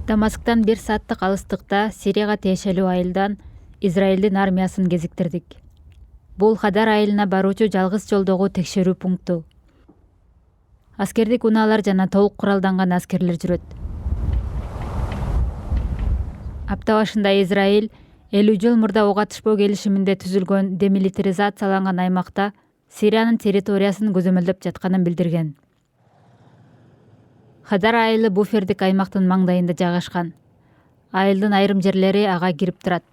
Дамасктан 1 сааттык алыстыкта Сирияга тиешелүү айылдан Израилдин армиясын кезиктирдик. Бул Хадар айылына баруучу жалгыз жолдогу текшерүү пункту. Аскердик унаалар жана толук куралданган аскерлер жүрөт. Апта башында Израиль 50 жыл мурда ок атышпоо келишиминде түзүлгөн демилитаризацияланган аймакта Сириянын территориясын көзөмөлдөп жатканын билдирген. Хадар айылы буфердик аймактын маңдайында жайгашкан. Айылдын айрым жерлери ага кирип турат.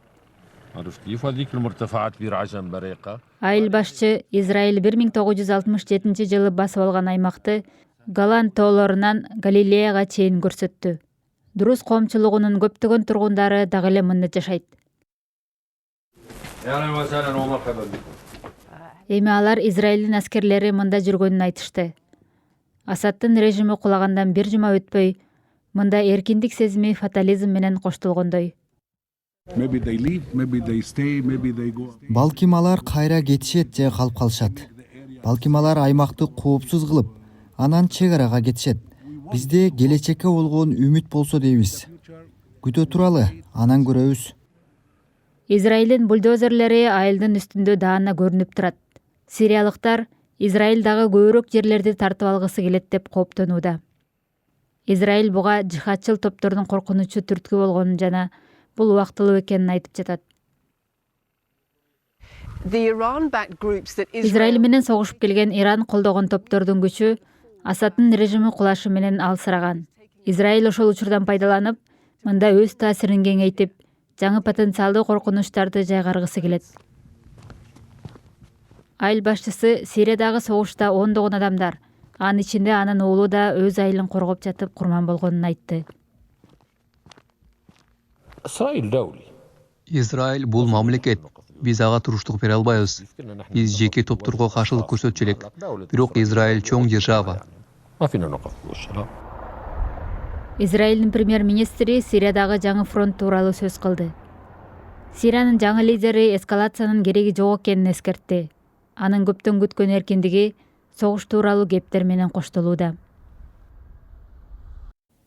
Айыл башчы Израиль 1967 жылы басып алган аймакты Голан тоолорунан Галилеяга чейин көрсөттү. Друз коомчулугунун көптөгөн тургундары дагы эле мында жашайт. Эми алар Израилдин аскерлери мында жүргөнүн айтышты. Асадтын режими кулагандан 1 жума өтпөй, мында эркиндик сезими фатализм менен коштолгондой. Балким алар кайра кетишет же калып калышат. Балким алар аймакты коопсуз кылып, анан чек арага кетишет. Бизде келечекке болгон үмүт болсо дейбиз. Күтө туралы, анан көрөбүз. Израилдин бульдозерлери айылдын үстүндө даана көрүнүп турат. Сириялыктар Израиль дагы көбүрөөк жерлерди тартып алгысы келет деп кооптонууда. Израиль буга жихадчыл топтордун коркунучу түрткү болгонун жана бул убактылуу экенин айтып жатат. Израиль менен согушуп келген Иран колдогон топтордун күчү Асадтын режими кулашы менен алсыраган. Израиль ошол учурдан пайдаланып, мында өз таасирин кеңейтип, жаңы потенциалдуу коркунучтарды жайгаргысы келет. Айыл башчысы Сириядагы согушта ондогон адамдар, анын ичинде анын уулу да өз айылын коргоп жатып курман болгонун айтты. Израиль бул мамлекет. Биз ага туруштук бере албайбыз. Биз жеке топторго каршылык көрсөтчү элек. Бирок Израиль чоң держава. Израилдин премьер-министри Сириядагы жаңы фронт тууралуу сөз кылды. Сириянын жаңы лидери эскалациянын кереги жок экенин эскертти. Анын көптөн күткөн эркиндиги согуш тууралуу кептер менен коштолууда.